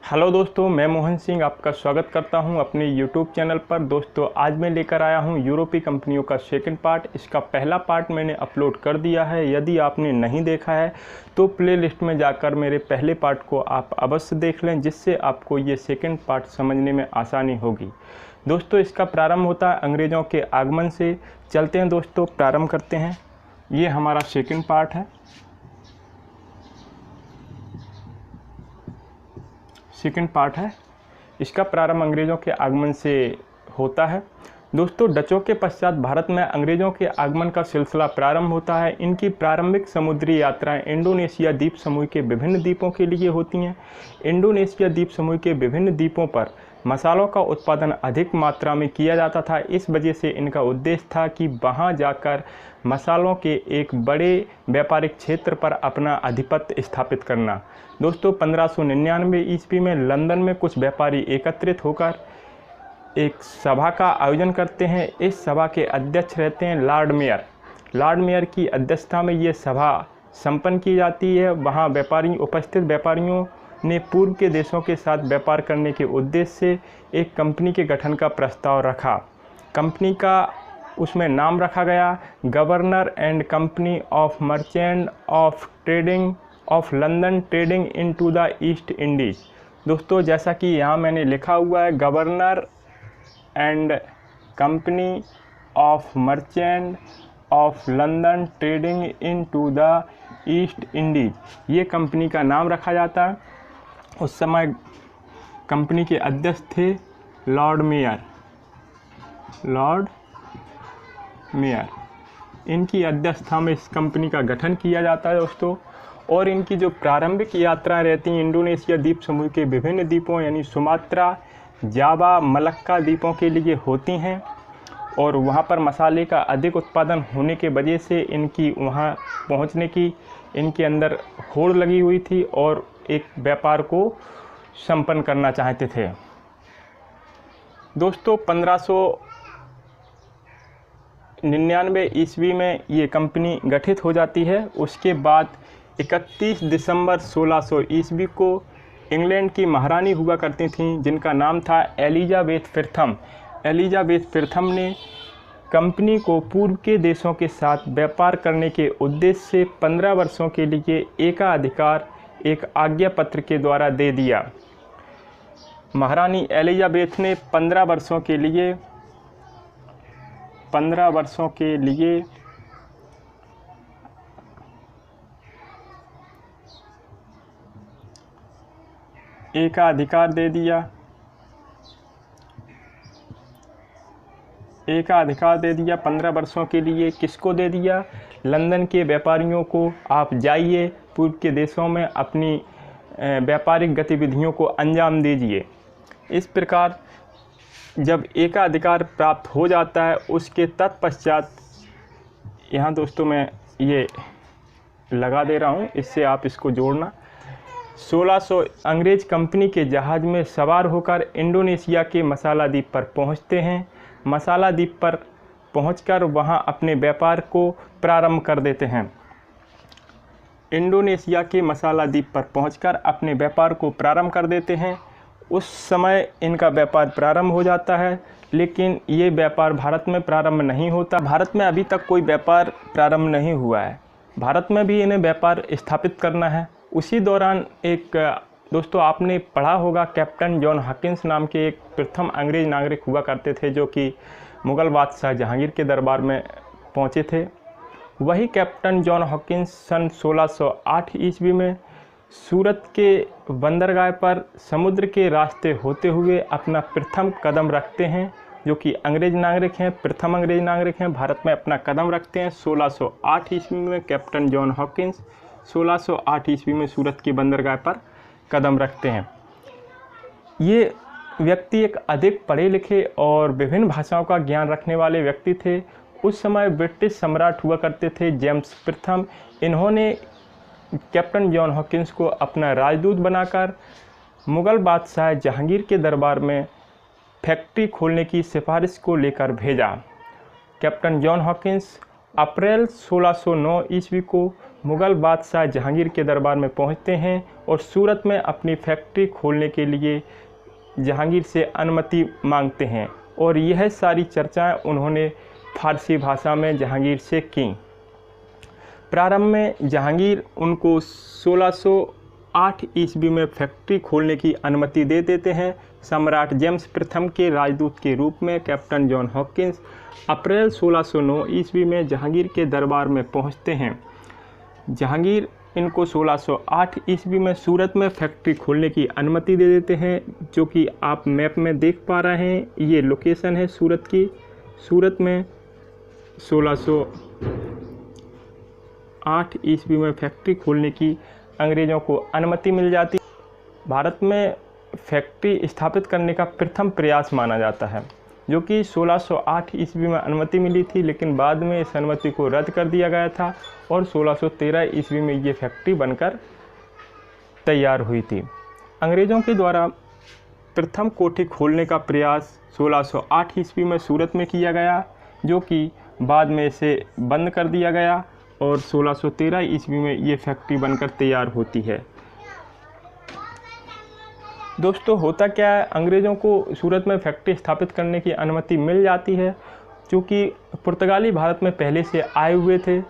Hello दोस्तों, मैं मोहन सिंह आपका स्वागत करता हूं अपने यूट्यूब चैनल पर। दोस्तों, आज मैं लेकर आया हूं यूरोपीय कंपनियों का सेकंड पार्ट। इसका पहला पार्ट मैंने अपलोड कर दिया है। यदि आपने नहीं देखा है तो प्लेलिस्ट में जाकर मेरे पहले पार्ट को आप अवश्य देख लें, जिससे आपको ये सेकंड पार्ट समझने में आसानी होगी। दोस्तों, इसका प्रारंभ होता है अंग्रेज़ों के आगमन से। चलते हैं दोस्तों, प्रारंभ करते हैं। ये हमारा सेकंड पार्ट है। सेकंड पार्ट है, इसका प्रारंभ अंग्रेज़ों के आगमन से होता है। दोस्तों, डचों के पश्चात भारत में अंग्रेज़ों के आगमन का सिलसिला प्रारंभ होता है। इनकी प्रारंभिक समुद्री यात्राएं इंडोनेशिया द्वीप समूह के विभिन्न द्वीपों के लिए होती हैं। इंडोनेशिया द्वीप समूह के विभिन्न द्वीपों पर मसालों का उत्पादन अधिक मात्रा में किया जाता था। इस वजह से इनका उद्देश्य था कि वहां जाकर मसालों के एक बड़े व्यापारिक क्षेत्र पर अपना आधिपत्य स्थापित करना। दोस्तों, 1599 ईस्वी में लंदन में कुछ व्यापारी एकत्रित होकर एक सभा का आयोजन करते हैं। इस सभा के अध्यक्ष रहते हैं लॉर्ड मेयर। लॉर्ड मेयर की अध्यक्षता में ये सभा संपन्न की जाती है। वहाँ उपस्थित व्यापारियों ने पूर्व के देशों के साथ व्यापार करने के उद्देश्य से एक कंपनी के गठन का प्रस्ताव रखा। कंपनी का उसमें नाम रखा गया governor and company of merchant of trading of London trading into the east Indies. दोस्तों, जैसा कि यहाँ मैंने लिखा हुआ है, governor and company of merchant of London trading into the east Indies, ये कंपनी का नाम रखा जाता है। उस समय कंपनी के अध्यक्ष थे लॉर्ड मेयर। इनकी अध्यक्षता में इस कंपनी का गठन किया जाता है दोस्तों। और इनकी जो प्रारंभिक यात्राएं रहती हैं इंडोनेशिया द्वीप समूह के विभिन्न द्वीपों यानी सुमात्रा, जावा, मलक्का द्वीपों के लिए होती हैं। और वहां पर मसाले का अधिक उत्पादन होने के वजह से इनकी वहां पहुंचने की इनके अंदर होड़ लगी हुई थी और एक व्यापार को संपन्न करना चाहते थे। दोस्तों, 1599 ईस्वी में ये कंपनी गठित हो जाती है। उसके बाद 31 दिसंबर 1600 ईस्वी को इंग्लैंड की महारानी हुआ करती थीं, जिनका नाम था एलिजाबेथ प्रथम। एलिजाबेथ प्रथम ने कंपनी को पूर्व के देशों के साथ व्यापार करने के उद्देश्य से 15 वर्षों के लिए एकाधिकार एक आज्ञा पत्र के द्वारा दे दिया। महारानी एलिजाबेथ ने 15 वर्षों के लिए एकाधिकार दे दिया। 15 वर्षों के लिए किसको दे दिया? लंदन के व्यापारियों को। आप जाइए पूर्व के देशों में अपनी व्यापारिक गतिविधियों को अंजाम दीजिए। इस प्रकार जब एकाधिकार प्राप्त हो जाता है, उसके तत्पश्चात यहाँ दोस्तों मैं ये लगा दे रहा हूँ, इससे आप इसको जोड़ना। 1600 अंग्रेज कंपनी के जहाज़ में सवार होकर इंडोनेशिया के मसाला द्वीप पर पहुँचते हैं। मसाला द्वीप पर पहुंचकर वहां अपने व्यापार को प्रारंभ कर देते हैं। इंडोनेशिया के मसाला द्वीप पर पहुंचकर अपने व्यापार को प्रारंभ कर देते हैं। उस समय इनका व्यापार प्रारंभ हो जाता है, लेकिन ये व्यापार भारत में प्रारंभ नहीं होता। भारत में अभी तक कोई व्यापार प्रारंभ नहीं हुआ है। भारत में भी इन्हें व्यापार स्थापित करना है। उसी दौरान एक दोस्तों आपने पढ़ा होगा, कैप्टन जॉन हॉकिंस नाम के एक प्रथम अंग्रेज नागरिक हुआ करते थे, जो कि मुग़ल बादशाह जहांगीर के दरबार में पहुंचे थे। वही कैप्टन जॉन हॉकिंस सन 1608 ईस्वी में सूरत के बंदरगाह पर समुद्र के रास्ते होते हुए अपना प्रथम कदम रखते हैं, जो कि अंग्रेज नागरिक हैं, प्रथम अंग्रेज नागरिक हैं, भारत में अपना कदम रखते हैं। 1608 ईस्वी में कैप्टन जॉन हॉकिंस 1608 ईस्वी में सूरत के बंदरगाह पर कदम रखते हैं। ये व्यक्ति एक अधिक पढ़े लिखे और विभिन्न भाषाओं का ज्ञान रखने वाले व्यक्ति थे। उस समय ब्रिटिश सम्राट हुआ करते थे जेम्स प्रथम। इन्होंने कैप्टन जॉन हॉकिंस को अपना राजदूत बनाकर मुग़ल बादशाह जहांगीर के दरबार में फैक्ट्री खोलने की सिफारिश को लेकर भेजा। कैप्टन जॉन हॉकिंस अप्रैल 1609 ईस्वी को मुग़ल बादशाह जहांगीर के दरबार में पहुंचते हैं और सूरत में अपनी फैक्ट्री खोलने के लिए जहांगीर से अनुमति मांगते हैं और यह सारी चर्चाएं उन्होंने फ़ारसी भाषा में जहांगीर से की। प्रारंभ में जहांगीर उनको 1608 ईस्वी में फैक्ट्री खोलने की अनुमति दे देते हैं। सम्राट जेम्स प्रथम के राजदूत के रूप में कैप्टन जॉन हॉकिंस अप्रैल 1609 ईस्वी में जहांगीर के दरबार में पहुंचते हैं। जहांगीर इनको 1608 ईस्वी में सूरत में फैक्ट्री खोलने की अनुमति दे देते हैं, जो कि आप मैप में देख पा रहे हैं। ये लोकेशन है सूरत की। सूरत में 1608 ईस्वी में फैक्ट्री खोलने की अंग्रेज़ों को अनुमति मिल जाती। भारत में फैक्ट्री स्थापित करने का प्रथम प्रयास माना जाता है, जो कि 1608 ईस्वी में अनुमति मिली थी, लेकिन बाद में इस अनुमति को रद्द कर दिया गया था और 1613 ईस्वी में ये फैक्ट्री बनकर तैयार हुई थी। अंग्रेज़ों के द्वारा प्रथम कोठी खोलने का प्रयास 1608 ईस्वी में सूरत में किया गया, जो कि बाद में इसे बंद कर दिया गया और 1613 ईस्वी में ये फैक्ट्री बनकर तैयार होती है। दोस्तों, होता क्या है, अंग्रेज़ों को सूरत में फैक्ट्री स्थापित करने की अनुमति मिल जाती है, क्योंकि पुर्तगाली भारत में पहले से आए हुए थे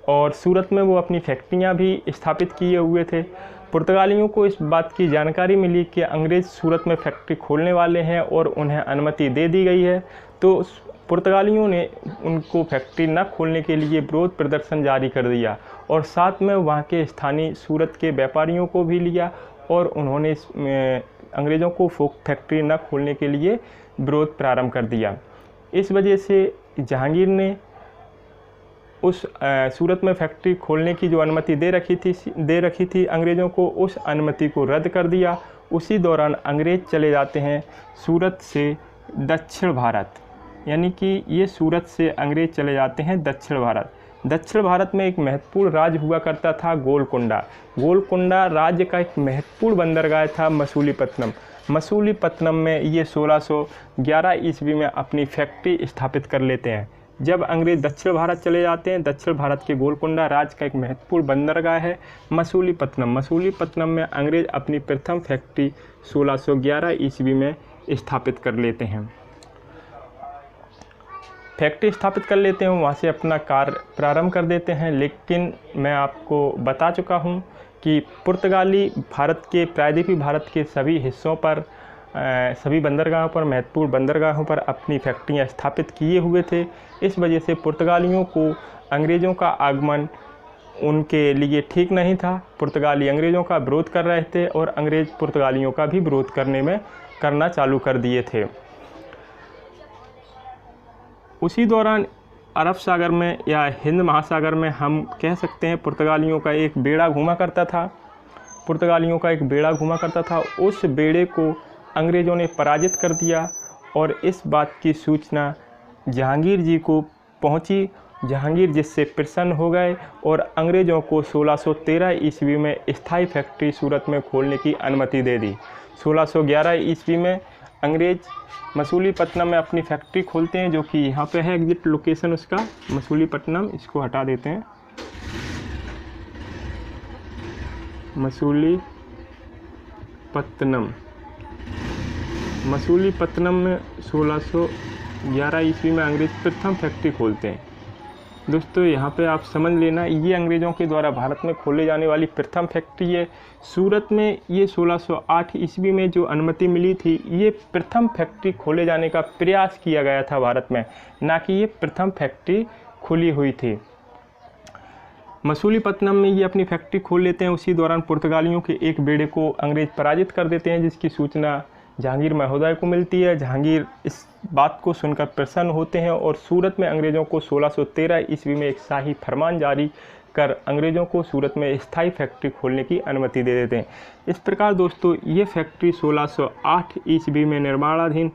और सूरत में वो अपनी फैक्ट्रियां भी स्थापित किए हुए थे। पुर्तगालियों को इस बात की जानकारी मिली कि अंग्रेज़ सूरत में फैक्ट्री खोलने वाले हैं और उन्हें अनुमति दे दी गई है, तो पुर्तगालियों ने उनको फैक्ट्री न खोलने के लिए विरोध प्रदर्शन जारी कर दिया और साथ में वहाँ के स्थानीय सूरत के व्यापारियों को भी लिया और उन्होंने अंग्रेज़ों को फैक्ट्री न खोलने के लिए विरोध प्रारंभ कर दिया। इस वजह से जहांगीर ने उस सूरत में फैक्ट्री खोलने की जो अनुमति दे रखी थी अंग्रेज़ों को, उस अनुमति को रद्द कर दिया। उसी दौरान अंग्रेज़ चले जाते हैं सूरत से दक्षिण भारत, यानी कि ये सूरत से अंग्रेज़ चले जाते हैं दक्षिण भारत। दक्षिण भारत में एक महत्वपूर्ण राज्य हुआ करता था गोलकुंडा। गोलकुंडा राज्य का एक महत्वपूर्ण बंदरगाह था मसूलीपट्टनम। मसूलीपट्टनम में ये 1611 ईस्वी में अपनी फैक्ट्री स्थापित कर लेते हैं। जब अंग्रेज़ दक्षिण भारत चले जाते हैं, दक्षिण भारत के गोलकुंडा राज्य का एक महत्वपूर्ण बंदरगाह है मसूलीपट्टनम। मसूलीपट्टनम में अंग्रेज़ अपनी प्रथम फैक्ट्री 1611 ईस्वी में स्थापित कर लेते हैं। फैक्ट्री स्थापित कर लेते हैं, वहाँ से अपना कार्य प्रारंभ कर देते हैं। लेकिन मैं आपको बता चुका हूँ कि पुर्तगाली भारत के प्रायद्वीपीय भारत के सभी हिस्सों पर, सभी बंदरगाहों पर, महत्वपूर्ण बंदरगाहों पर अपनी फैक्ट्रियाँ स्थापित किए हुए थे। इस वजह से पुर्तगालियों को अंग्रेज़ों का आगमन उनके लिए ठीक नहीं था। पुर्तगाली अंग्रेज़ों का विरोध कर रहे थे और अंग्रेज़ पुर्तगालियों का भी विरोध करना चालू कर दिए थे। उसी दौरान अरब सागर में या हिंद महासागर में हम कह सकते हैं पुर्तगालियों का एक बेड़ा घूमा करता था। उस बेड़े को अंग्रेज़ों ने पराजित कर दिया और इस बात की सूचना जहांगीर जी को पहुंची। जहांगीर जिससे प्रसन्न हो गए और अंग्रेज़ों को 1613 ईस्वी में स्थायी फैक्ट्री सूरत में खोलने की अनुमति दे दी। 1611 ईस्वी में अंग्रेज़ मसूलीपट्टनम में अपनी फैक्ट्री खोलते हैं, जो कि यहाँ पे है एग्जिट लोकेशन उसका, मसूलीपट्टनम। इसको हटा देते हैं। मसूलीपट्टनम में 1611 ईस्वी में अंग्रेज़ प्रथम फैक्ट्री खोलते हैं। दोस्तों, यहाँ पे आप समझ लेना, ये अंग्रेज़ों के द्वारा भारत में खोले जाने वाली प्रथम फैक्ट्री है। सूरत में ये 1608 ईस्वी में जो अनुमति मिली थी, ये प्रथम फैक्ट्री खोले जाने का प्रयास किया गया था भारत में, ना कि ये प्रथम फैक्ट्री खुली हुई थी। मसूलीपट्टनम में ये अपनी फैक्ट्री खोल लेते हैं। उसी दौरान पुर्तगालियों के एक बेड़े को अंग्रेज़ पराजित कर देते हैं, जिसकी सूचना जहांगीर महोदय को मिलती है। जहांगीर इस बात को सुनकर प्रसन्न होते हैं और सूरत में अंग्रेज़ों को 1613 ईस्वी में एक शाही फरमान जारी कर अंग्रेज़ों को सूरत में स्थायी फैक्ट्री खोलने की अनुमति दे देते हैं। इस प्रकार दोस्तों, ये फैक्ट्री 1608 ईस्वी में निर्माणाधीन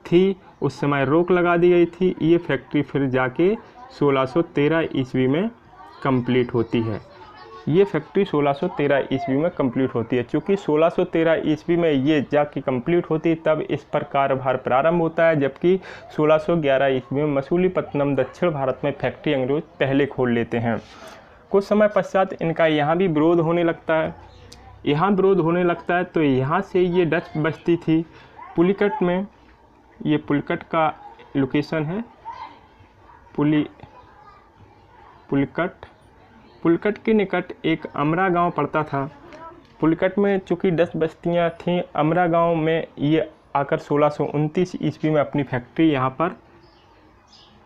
थी। उस समय रोक लगा दी गई थी। ये फैक्ट्री फिर जाके 1613 ईस्वी में कंप्लीट होती है। ये फैक्ट्री 1613 ईस्वी में कंप्लीट होती है। चूँकि 1613 ईस्वी में ये जाके कंप्लीट होती है, तब इस पर कार्यभार प्रारंभ होता है, जबकि 1611 ईस्वी में मसूलीपट्टनम दक्षिण भारत में फैक्ट्री अंग्रेज पहले खोल लेते हैं। कुछ समय पश्चात इनका यहाँ भी विरोध होने लगता है। यहाँ विरोध होने लगता है तो यहाँ से ये डच बस्ती थी पुलिकट में, ये पुलिकट का लोकेशन है, पुलिकट के निकट एक अमरा गांव पड़ता था। पुलिकट में चूँकि 10 बस्तियां थीं, अमरा गांव में ये आकर 1629 ईस्वी में अपनी फैक्ट्री, यहाँ पर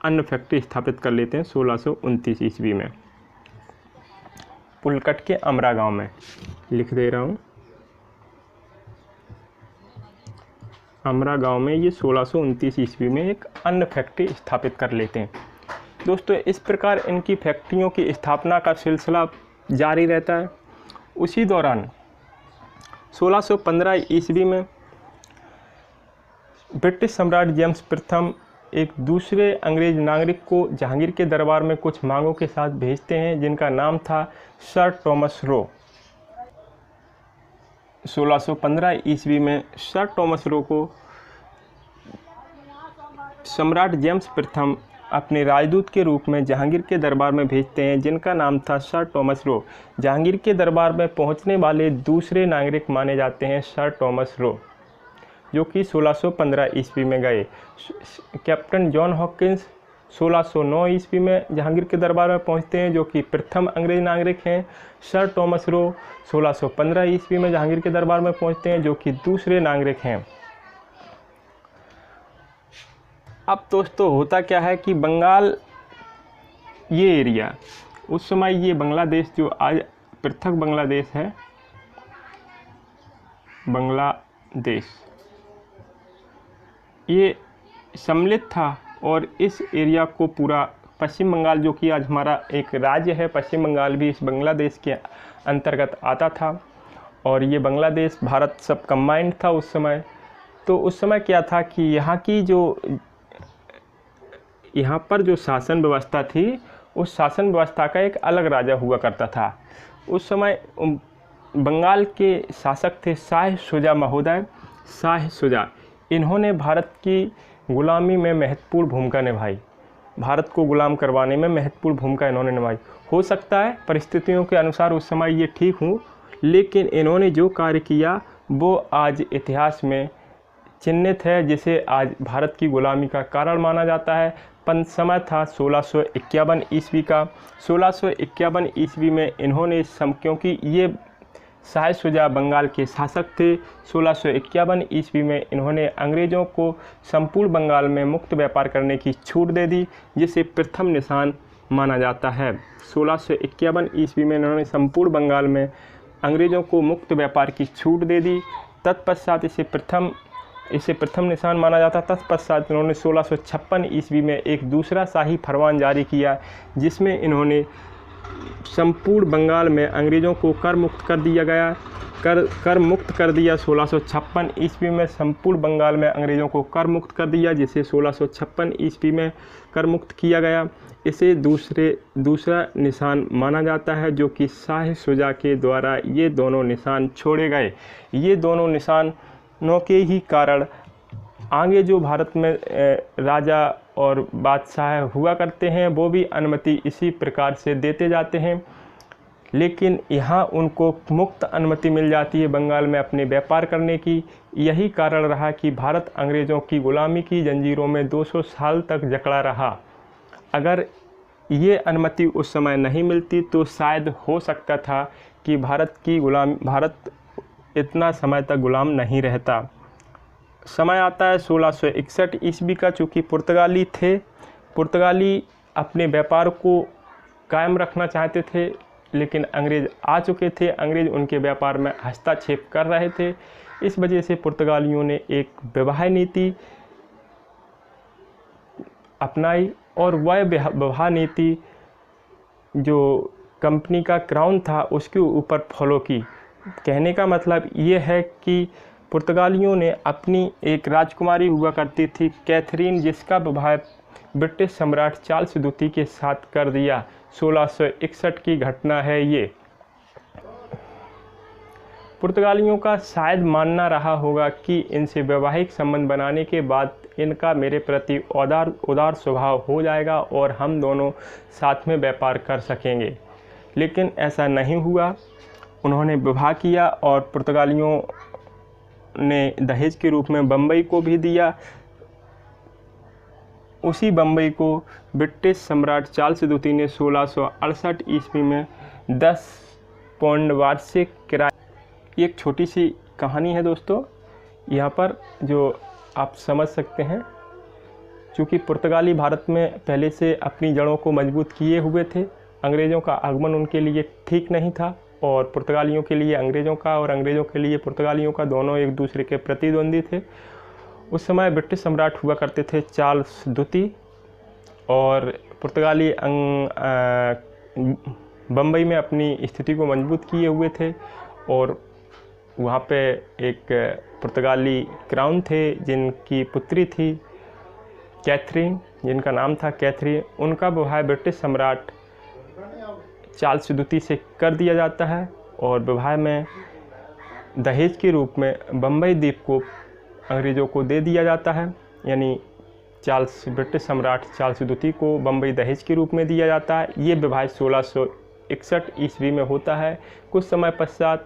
अन्न फैक्ट्री स्थापित कर लेते हैं 1629 ईस्वी में। पुलिकट के अमरा गांव में लिख दे रहा हूँ, अमरा गांव में ये 1629 ईस्वी में एक अन्न फैक्ट्री स्थापित कर लेते हैं। दोस्तों, इस प्रकार इनकी फैक्ट्रियों की स्थापना का सिलसिला जारी रहता है। उसी दौरान 1615 ईस्वी में ब्रिटिश सम्राट जेम्स प्रथम एक दूसरे अंग्रेज नागरिक को जहांगीर के दरबार में कुछ मांगों के साथ भेजते हैं, जिनका नाम था सर टॉमस रो। 1615 ईस्वी में सर टॉमस रो को सम्राट जेम्स प्रथम अपने राजदूत के रूप में जहांगीर के दरबार में भेजते हैं, जिनका नाम था सर टॉमस रो। जहांगीर के दरबार में पहुंचने वाले दूसरे नागरिक माने जाते हैं सर टॉमस रो, जो कि 1615 ईस्वी में गए। कैप्टन जॉन हॉकिंस 1609 ईस्वी में जहांगीर के दरबार में पहुंचते हैं, जो कि प्रथम अंग्रेज नागरिक हैं। सर टॉमस रो 1615 ईस्वी में जहांगीर के दरबार में पहुंचते हैं, जो कि दूसरे नागरिक हैं। अब दोस्तों होता क्या है कि बंगाल ये एरिया, उस समय ये बांग्लादेश जो आज पृथक बांग्लादेश है, बांग्लादेश ये सम्मिलित था और इस एरिया को पूरा पश्चिम बंगाल, जो कि आज हमारा एक राज्य है, पश्चिम बंगाल भी इस बांग्लादेश के अंतर्गत आता था। और ये बांग्लादेश भारत सब कंबाइंड था उस समय। तो उस समय क्या था कि यहाँ पर जो शासन व्यवस्था थी, उस शासन व्यवस्था का एक अलग राजा हुआ करता था। उस समय बंगाल के शासक थे शाह शुजा महोदय, शाह शुजा। इन्होंने भारत की गुलामी में महत्वपूर्ण भूमिका निभाई, भारत को गुलाम करवाने में महत्वपूर्ण भूमिका इन्होंने निभाई। हो सकता है परिस्थितियों के अनुसार उस समय ये ठीक हूँ, लेकिन इन्होंने जो कार्य किया वो आज इतिहास में चिन्हित है, जिसे आज भारत की गुलामी का कारण माना जाता है। समय था 1651 ईस्वी का। 1651 ईस्वी में इन्होंने क्योंकि ये शाह शुजा बंगाल के शासक थे, 1651 ईस्वी में इन्होंने अंग्रेज़ों को संपूर्ण बंगाल में मुक्त व्यापार करने की छूट दे दी, जिसे प्रथम निशान माना जाता है। 1651 ईस्वी में इन्होंने संपूर्ण बंगाल में अंग्रेज़ों को मुक्त व्यापार की छूट दे दी। तत्पश्चात इसे प्रथम निशान माना जाता। तत्पश्चात इन्होंने 1656 ईस्वी में एक दूसरा शाही फरमान जारी किया, जिसमें इन्होंने संपूर्ण बंगाल में अंग्रेज़ों को कर मुक्त कर दिया गया, कर मुक्त कर दिया। 1656 ईस्वी में संपूर्ण बंगाल में अंग्रेज़ों को कर मुक्त कर दिया, जिसे 1656 ईस्वी में कर मुक्त किया गया। इसे दूसरा निशान माना जाता है, जो कि शाह शुजा के द्वारा ये दोनों निशान छोड़े गए। ये दोनों निशानों के ही कारण आगे जो भारत में राजा और बादशाह हुआ करते हैं, वो भी अनुमति इसी प्रकार से देते जाते हैं। लेकिन यहाँ उनको मुक्त अनुमति मिल जाती है बंगाल में अपने व्यापार करने की। यही कारण रहा कि भारत अंग्रेज़ों की गुलामी की जंजीरों में 200 साल तक जकड़ा रहा। अगर ये अनुमति उस समय नहीं मिलती तो शायद हो सकता था कि भारत इतना समय तक गुलाम नहीं रहता। समय आता है 1661 ईस्वी का। चूँकि पुर्तगाली अपने व्यापार को कायम रखना चाहते थे, लेकिन अंग्रेज़ आ चुके थे, अंग्रेज़ उनके व्यापार में हस्तक्षेप कर रहे थे। इस वजह से पुर्तगालियों ने एक विवाह नीति अपनाई, और वह विवाह नीति जो कंपनी का क्राउन था उसके ऊपर फॉलो की। कहने का मतलब ये है कि पुर्तगालियों ने अपनी एक राजकुमारी हुआ करती थी कैथरीन, जिसका विवाह ब्रिटिश सम्राट चार्ल्स द्वितीय के साथ कर दिया। 1661 की घटना है ये। पुर्तगालियों का शायद मानना रहा होगा कि इनसे वैवाहिक संबंध बनाने के बाद इनका मेरे प्रति उदार स्वभाव हो जाएगा और हम दोनों साथ में व्यापार कर सकेंगे। लेकिन ऐसा नहीं हुआ। उन्होंने विवाह किया और पुर्तगालियों ने दहेज के रूप में बम्बई को भी दिया। उसी बम्बई को ब्रिटिश सम्राट चार्ल्स द्वितीय ने 1668 ईस्वी में 10 पौंड वार्षिक किराए। एक छोटी सी कहानी है दोस्तों, यहाँ पर जो आप समझ सकते हैं। चूँकि पुर्तगाली भारत में पहले से अपनी जड़ों को मजबूत किए हुए थे, अंग्रेज़ों का आगमन उनके लिए ठीक नहीं था और पुर्तगालियों के लिए अंग्रेज़ों का और अंग्रेज़ों के लिए पुर्तगालियों का, दोनों एक दूसरे के प्रतिद्वंदी थे। उस समय ब्रिटिश सम्राट हुआ करते थे चार्ल्स द्वितीय, और पुर्तगाली बम्बई में अपनी स्थिति को मजबूत किए हुए थे और वहाँ पे एक पुर्तगाली क्राउन थे जिनकी पुत्री थी कैथरीन, जिनका नाम था कैथरीन। उनका विवाह ब्रिटिश सम्राट चार्ल्स द्वितीय से कर दिया जाता है और विवाह में दहेज के रूप में बम्बई द्वीप को अंग्रेज़ों को दे दिया जाता है। यानी ब्रिटिश सम्राट चार्ल्स द्वितीय को बम्बई दहेज के रूप में दिया जाता है। ये विवाह 1661 ईस्वी में होता है। कुछ समय पश्चात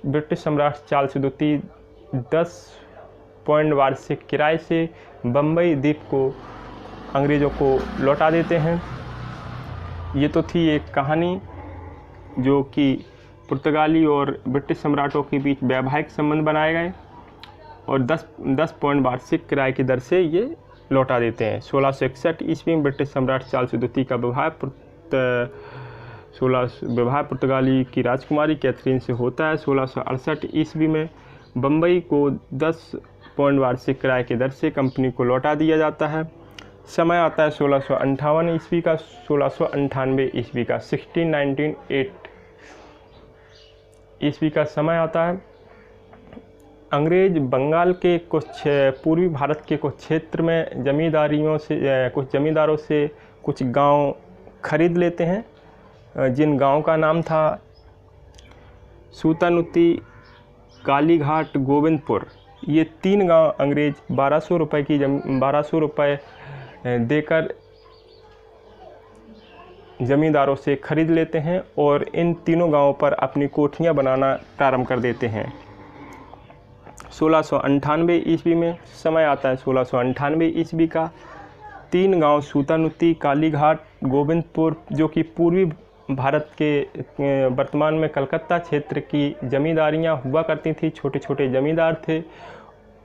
ब्रिटिश सम्राट चार्ल्स द्वितीय 10 पौंड वार्षिक किराए से बम्बई द्वीप को अंग्रेज़ों को लौटा देते हैं। ये तो थी एक कहानी जो कि पुर्तगाली और ब्रिटिश सम्राटों के बीच वैवाहिक संबंध बनाए गए और 10 पौंड वार्षिक किराए की दर से ये लौटा देते हैं। 1661 ईस्वी में ब्रिटिश सम्राट चार्ल्स द्वितीय का विवाह पुर्तगाली की राजकुमारी कैथरीन से होता है। 1668 ईस्वी में बम्बई को 10 पौंड वार्षिक किराए की दर से कंपनी को लौटा दिया जाता है। समय आता है 1658 ईस्वी का, 1698 ईस्वी का, 1698 ईस्वी का समय आता है। अंग्रेज बंगाल के कुछ पूर्वी भारत के कुछ क्षेत्र में कुछ जमींदारों से कुछ गांव खरीद लेते हैं, जिन गांव का नाम था सूतानुती, कालीघाट, गोविंदपुर। ये 3 गांव अंग्रेज 1200 रुपये देकर ज़मींदारों से खरीद लेते हैं और इन तीनों गांवों पर अपनी कोठियां बनाना प्रारंभ कर देते हैं। 1698 ईस्वी में समय आता है 1698 ईस्वी का। 3 गांव सूतानुती, कालीघाट, गोविंदपुर, जो कि पूर्वी भारत के वर्तमान में कलकत्ता क्षेत्र की ज़मींदारियाँ हुआ करती थी, छोटे छोटे ज़मींदार थे,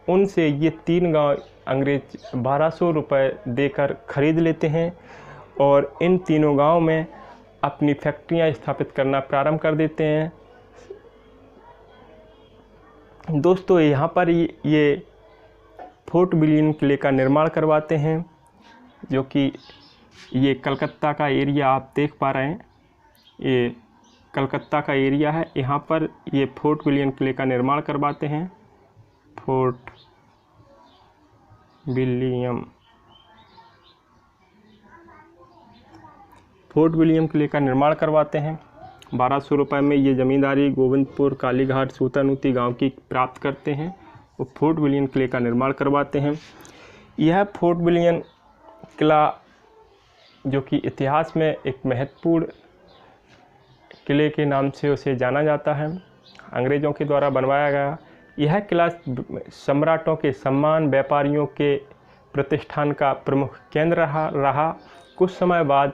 उनसे ये 3 गांव अंग्रेज 1200 रुपये देकर खरीद लेते हैं और इन तीनों गांव में अपनी फैक्ट्रियां स्थापित करना प्रारंभ कर देते हैं। दोस्तों यहाँ पर ये फोर्ट विलियम किले का निर्माण करवाते हैं, जो कि ये कलकत्ता का एरिया आप देख पा रहे हैं। ये कलकत्ता का एरिया है, यहाँ पर ये फोर्ट विलियम किले का निर्माण करवाते हैं। फोर्ट विलियम किले का निर्माण करवाते हैं। 1200 रुपये में ये ज़मींदारी गोविंदपुर, कालीघाट, सूतानुती गांव की प्राप्त करते हैं और फोर्ट विलियम किले का निर्माण करवाते हैं। यह फोर्ट विलियम किला, जो कि इतिहास में एक महत्वपूर्ण किले के नाम से उसे जाना जाता है, अंग्रेज़ों के द्वारा बनवाया गया। यह किला सम्राटों के सम्मान, व्यापारियों के प्रतिष्ठान का प्रमुख केंद्र रहा। कुछ समय बाद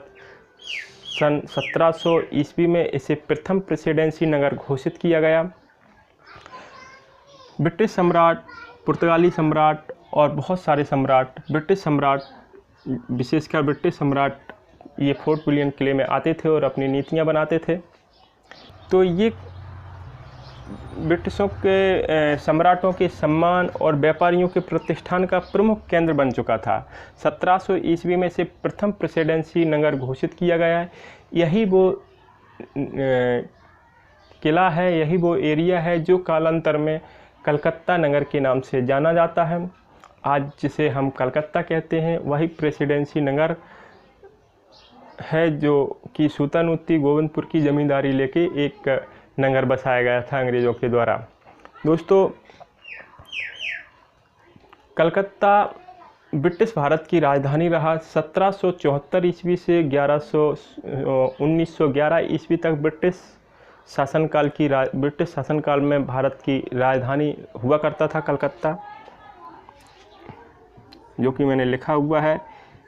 सन 1700 ईस्वी में इसे प्रथम प्रेसिडेंसी नगर घोषित किया गया। ब्रिटिश सम्राट, पुर्तगाली सम्राट और बहुत सारे सम्राट, विशेषकर ब्रिटिश सम्राट ये फोर्ट विलियम किले में आते थे और अपनी नीतियां बनाते थे। तो ये ब्रिटिशों के सम्राटों के सम्मान और व्यापारियों के प्रतिष्ठान का प्रमुख केंद्र बन चुका था। 1700 ईस्वी में से प्रथम प्रेसिडेंसी नगर घोषित किया गया है। यही वो किला है, यही वो एरिया है जो कालांतर में कलकत्ता नगर के नाम से जाना जाता है। आज जिसे हम कलकत्ता कहते हैं, वही प्रेसिडेंसी नगर है, जो कि सूतानुती, गोविंदपुर की ज़मींदारी लेके एक नगर बसाया गया था अंग्रेज़ों के द्वारा। दोस्तों, कलकत्ता ब्रिटिश भारत की राजधानी रहा। 1774 ईस्वी से 1911 ईस्वी तक ब्रिटिश शासनकाल में भारत की राजधानी हुआ करता था कलकत्ता, जो कि मैंने लिखा हुआ है।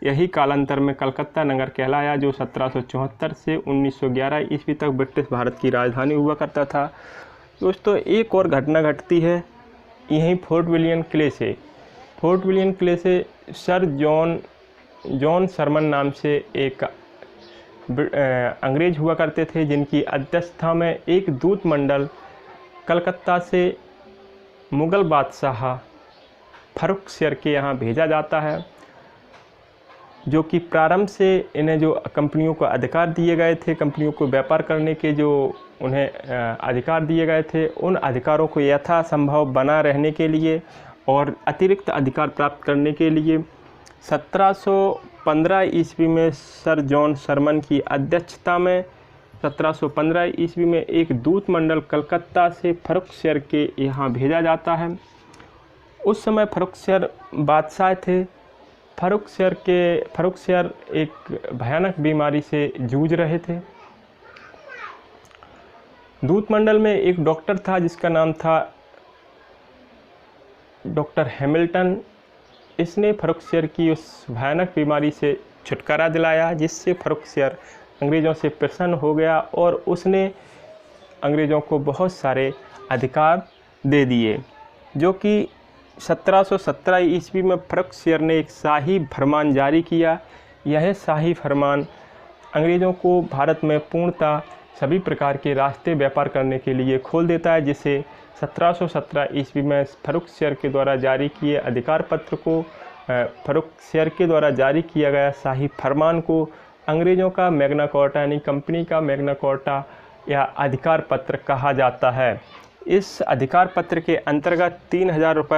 यही कालांतर में कलकत्ता नगर कहलाया, जो 1774 से 1911 ईस्वी तक ब्रिटिश भारत की राजधानी हुआ करता था। दोस्तों, एक और घटना घटती है यहीं फोर्ट विलियम किले से। फोर्ट विलियम किले से सर जॉन शरमन नाम से एक अंग्रेज हुआ करते थे, जिनकी अध्यक्षता में एक दूत मंडल कलकत्ता से मुग़ल बादशाह फर्रुखसियर के यहाँ भेजा जाता है, जो कि प्रारंभ से इन्हें जो कंपनियों को अधिकार दिए गए थे, कंपनियों को व्यापार करने के जो उन्हें अधिकार दिए गए थे, उन अधिकारों को यथासंभव बना रहने के लिए और अतिरिक्त अधिकार प्राप्त करने के लिए 1715 ईस्वी में सर जॉन शरमन की अध्यक्षता में 1715 ईस्वी में एक दूत मंडल कलकत्ता से फर्रुखसियर के यहाँ भेजा जाता है। उस समय फर्रुखसियर बादशाह थे। फर्रुखसियर एक भयानक बीमारी से जूझ रहे थे। दूत मंडल में एक डॉक्टर था जिसका नाम था डॉक्टर हैमिल्टन। इसने फर्रुखसियर की उस भयानक बीमारी से छुटकारा दिलाया, जिससे फर्रुखसियर अंग्रेज़ों से प्रसन्न हो गया और उसने अंग्रेज़ों को बहुत सारे अधिकार दे दिए, जो कि 1717 ईस्वी में फर्रुखसियर ने एक शाही फरमान जारी किया। यह शाही फरमान अंग्रेज़ों को भारत में पूर्णतः सभी प्रकार के रास्ते व्यापार करने के लिए खोल देता है, जिसे 1717 ईस्वी में फर्रुखसियर के द्वारा जारी किए अधिकार पत्र को, फर्रुखसियर के द्वारा जारी किया गया शाही फरमान को अंग्रेज़ों का मैग्ना कार्टा यानी कंपनी का मैग्ना कार्टा या अधिकार पत्र कहा जाता है। इस अधिकार पत्र के अंतर्गत 3000 रुपये